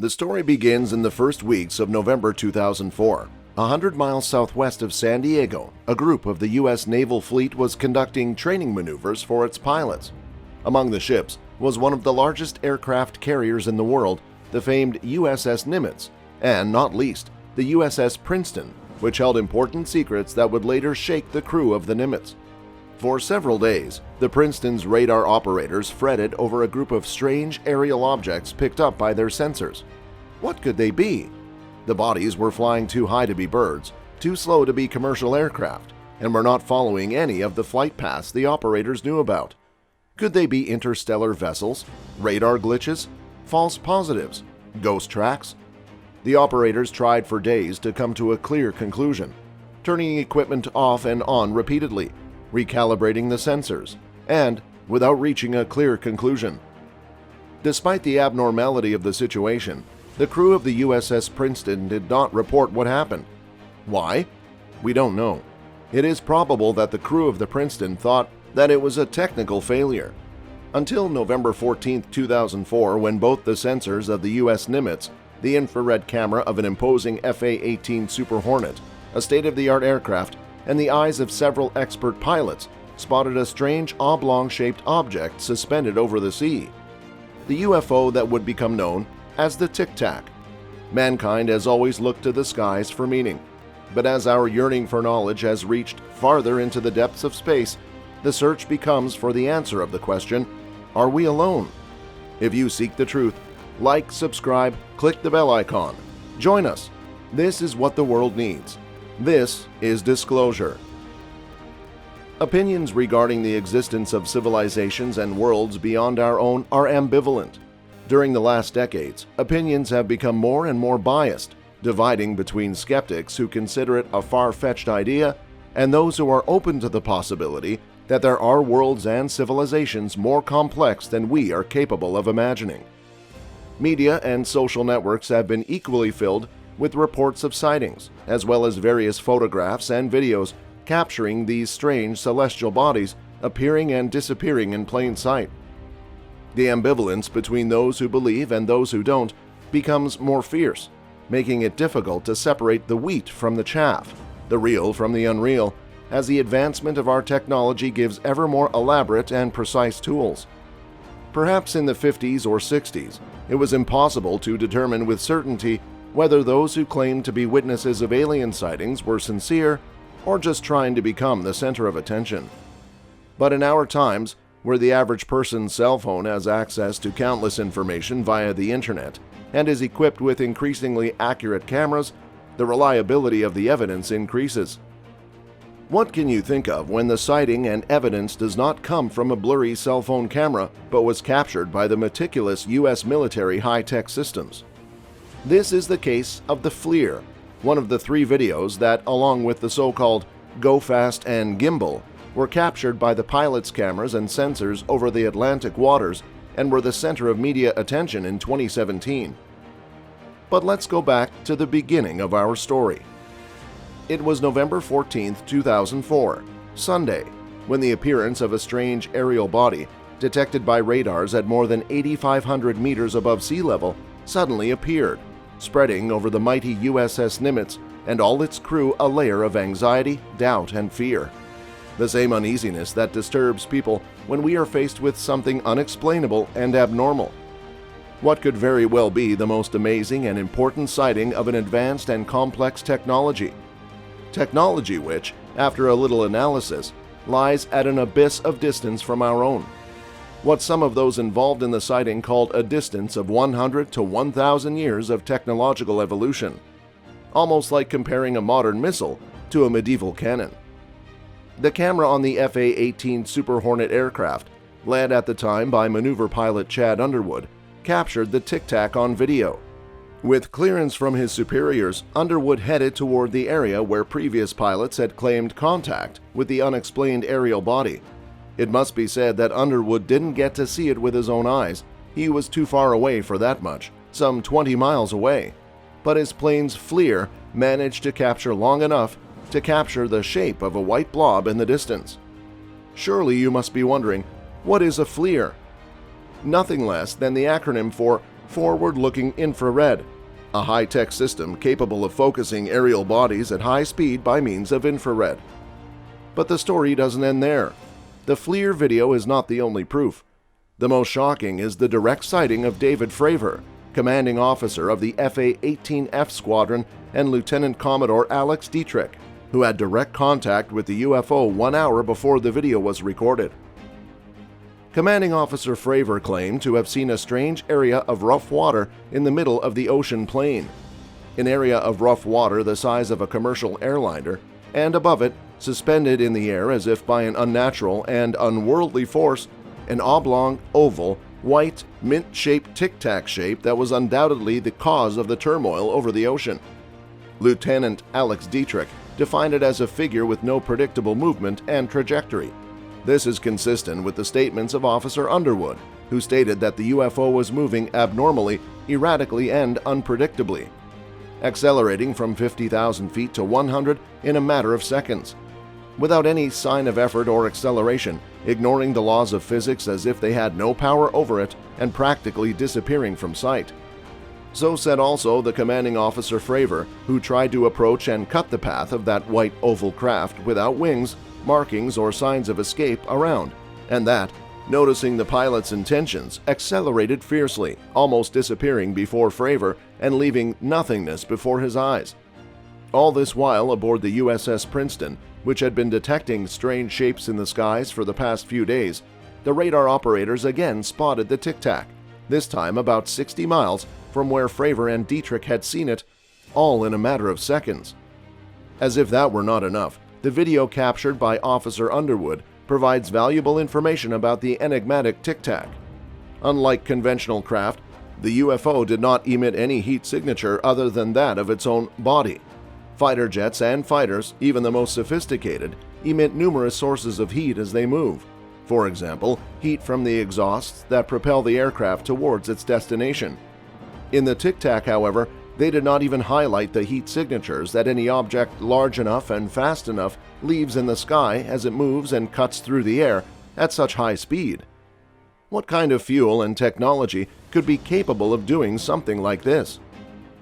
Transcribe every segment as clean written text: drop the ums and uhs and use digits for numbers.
The story begins in the first weeks of November 2004. 100 miles southwest of San Diego, a group of the U.S. Naval fleet was conducting training maneuvers for its pilots. Among the ships was one of the largest aircraft carriers in the world, the famed USS Nimitz, and not least, the USS Princeton, which held important secrets that would later shake the crew of the Nimitz. For several days, the Princeton's radar operators fretted over a group of strange aerial objects picked up by their sensors. What could they be? The bodies were flying too high to be birds, too slow to be commercial aircraft, and were not following any of the flight paths the operators knew about. Could they be interstellar vessels, radar glitches, false positives, ghost tracks? The operators tried for days to come to a clear conclusion, turning equipment off and on repeatedly, recalibrating the sensors, and without reaching a clear conclusion. Despite the abnormality of the situation, the crew of the USS Princeton did not report what happened. Why? We don't know. It is probable that the crew of the Princeton thought that it was a technical failure. Until November 14, 2004, when both the sensors of the US Nimitz, the infrared camera of an imposing FA-18 Super Hornet, a state-of-the-art aircraft, and the eyes of several expert pilots spotted a strange oblong-shaped object suspended over the sea. The UFO that would become known as the Tic Tac. Mankind has always looked to the skies for meaning, but as our yearning for knowledge has reached farther into the depths of space, the search becomes for the answer of the question, are we alone? If you seek the truth, like, subscribe, click the bell icon. Join us. This is what the world needs. This is disclosure. Opinions regarding the existence of civilizations and worlds beyond our own are ambivalent. During the last decades, opinions have become more and more biased, dividing between skeptics who consider it a far-fetched idea and those who are open to the possibility that there are worlds and civilizations more complex than we are capable of imagining. Media and social networks have been equally filled with reports of sightings, as well as various photographs and videos capturing these strange celestial bodies appearing and disappearing in plain sight. The ambivalence between those who believe and those who don't becomes more fierce, making it difficult to separate the wheat from the chaff, the real from the unreal, as the advancement of our technology gives ever more elaborate and precise tools. Perhaps in the 50s or 60s, it was impossible to determine with certainty whether those who claimed to be witnesses of alien sightings were sincere or just trying to become the center of attention. But in our times, where the average person's cell phone has access to countless information via the internet and is equipped with increasingly accurate cameras, the reliability of the evidence increases. What can you think of when the sighting and evidence does not come from a blurry cell phone camera but was captured by the meticulous U.S. military high-tech systems? This is the case of the FLIR, one of the three videos that, along with the so-called Go Fast and Gimbal, were captured by the pilot's cameras and sensors over the Atlantic waters and were the center of media attention in 2017. But let's go back to the beginning of our story. It was November 14, 2004, Sunday, when the appearance of a strange aerial body, detected by radars at more than 8,500 meters above sea level, suddenly appeared, spreading over the mighty USS Nimitz and all its crew a layer of anxiety, doubt, and fear. The same uneasiness that disturbs people when we are faced with something unexplainable and abnormal. What could very well be the most amazing and important sighting of an advanced and complex technology? Technology which, after a little analysis, lies at an abyss of distance from our own. What some of those involved in the sighting called a distance of 100 to 1,000 years of technological evolution. Almost like comparing a modern missile to a medieval cannon. The camera on the FA-18 Super Hornet aircraft, led at the time by maneuver pilot Chad Underwood, captured the Tic Tac on video. With clearance from his superiors, Underwood headed toward the area where previous pilots had claimed contact with the unexplained aerial body. It must be said that Underwood didn't get to see it with his own eyes. He was too far away for that much, some 20 miles away. But his plane's FLIR managed to capture long enough to capture the shape of a white blob in the distance. Surely you must be wondering, what is a FLIR? Nothing less than the acronym for forward-looking infrared, a high-tech system capable of focusing aerial bodies at high speed by means of infrared. But the story doesn't end there. The FLIR video is not the only proof. The most shocking is the direct sighting of David Fravor, commanding officer of the FA-18F Squadron, and Lieutenant Commodore Alex Dietrich, who had direct contact with the UFO 1 hour before the video was recorded. Commanding Officer Fravor claimed to have seen a strange area of rough water in the middle of the ocean plain, an area of rough water the size of a commercial airliner, and above it, suspended in the air as if by an unnatural and unworldly force, an oblong, oval, white, mint-shaped Tic Tac shape that was undoubtedly the cause of the turmoil over the ocean. Lieutenant Alex Dietrich defined it as a figure with no predictable movement and trajectory. This is consistent with the statements of Officer Underwood, who stated that the UFO was moving abnormally, erratically, and unpredictably, accelerating from 50,000 feet to 100 in a matter of seconds, without any sign of effort or acceleration, ignoring the laws of physics as if they had no power over it, and practically disappearing from sight. So said also the commanding officer Fravor, who tried to approach and cut the path of that white oval craft without wings, markings, or signs of escape around, and that, noticing the pilot's intentions, accelerated fiercely, almost disappearing before Fravor and leaving nothingness before his eyes. All this while aboard the USS Princeton, which had been detecting strange shapes in the skies for the past few days, the radar operators again spotted the Tic Tac, this time about 60 miles from where Fravor and Dietrich had seen it, all in a matter of seconds. As if that were not enough, the video captured by Officer Underwood provides valuable information about the enigmatic Tic Tac. Unlike conventional craft, the UFO did not emit any heat signature other than that of its own body. Fighter jets and fighters, even the most sophisticated, emit numerous sources of heat as they move. For example, heat from the exhausts that propel the aircraft towards its destination. In the Tic Tac, however, they did not even highlight the heat signatures that any object large enough and fast enough leaves in the sky as it moves and cuts through the air at such high speed. What kind of fuel and technology could be capable of doing something like this?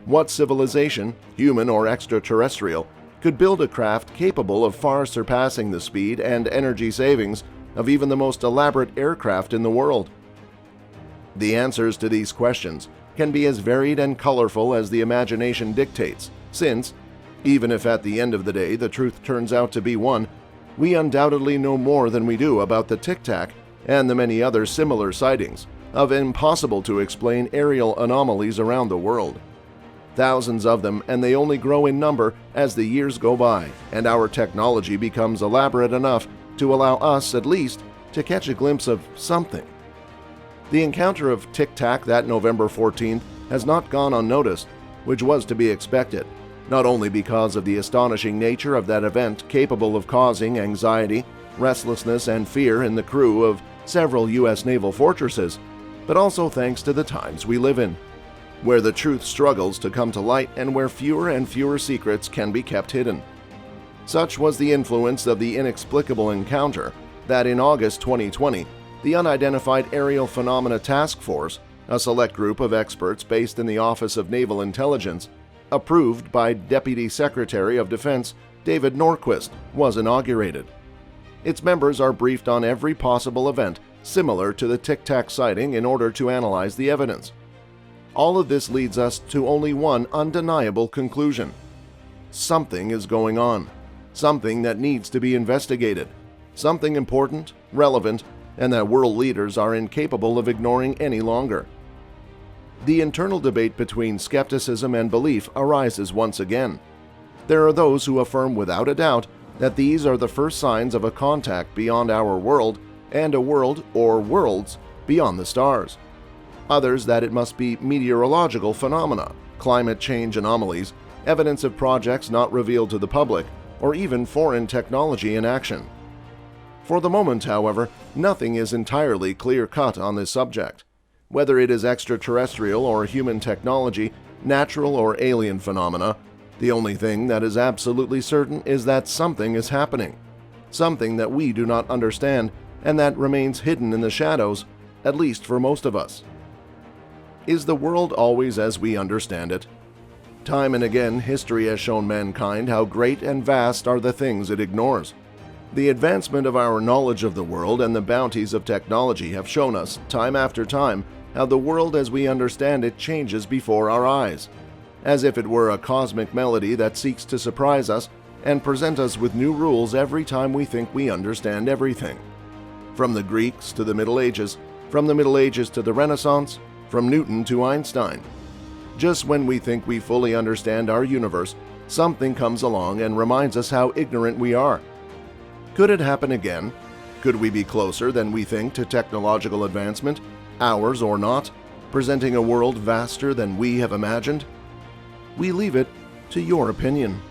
What civilization, human or extraterrestrial, could build a craft capable of far surpassing the speed and energy savings of even the most elaborate aircraft in the world? The answers to these questions can be as varied and colorful as the imagination dictates, since, even if at the end of the day the truth turns out to be one, we undoubtedly know more than we do about the Tic Tac and the many other similar sightings of impossible-to-explain aerial anomalies around the world. Thousands of them, and they only grow in number as the years go by and our technology becomes elaborate enough to allow us, at least, to catch a glimpse of something. The encounter of Tic Tac that November 14th has not gone unnoticed, which was to be expected, not only because of the astonishing nature of that event capable of causing anxiety, restlessness, and fear in the crew of several U.S. naval fortresses, but also thanks to the times we live in, where the truth struggles to come to light and where fewer and fewer secrets can be kept hidden. Such was the influence of the inexplicable encounter that in August 2020, the Unidentified Aerial Phenomena Task Force, a select group of experts based in the Office of Naval Intelligence, approved by Deputy Secretary of Defense David Norquist, was inaugurated. Its members are briefed on every possible event similar to the Tic Tac sighting in order to analyze the evidence. All of this leads us to only one undeniable conclusion. Something is going on. Something that needs to be investigated. Something important, relevant, and that world leaders are incapable of ignoring any longer. The internal debate between skepticism and belief arises once again. There are those who affirm without a doubt that these are the first signs of a contact beyond our world and a world or worlds beyond the stars. Others that it must be meteorological phenomena, climate change anomalies, evidence of projects not revealed to the public, or even foreign technology in action. For the moment, however, nothing is entirely clear-cut on this subject. Whether it is extraterrestrial or human technology, natural or alien phenomena, the only thing that is absolutely certain is that something is happening. Something that we do not understand and that remains hidden in the shadows, at least for most of us. Is the world always as we understand it? Time and again, history has shown mankind how great and vast are the things it ignores. The advancement of our knowledge of the world and the bounties of technology have shown us, time after time, how the world as we understand it changes before our eyes, as if it were a cosmic melody that seeks to surprise us and present us with new rules every time we think we understand everything. From the Greeks to the Middle Ages, from the Middle Ages to the Renaissance, from Newton to Einstein. Just when we think we fully understand our universe, something comes along and reminds us how ignorant we are. Could it happen again? Could we be closer than we think to technological advancement, ours or not, presenting a world vaster than we have imagined? We leave it to your opinion.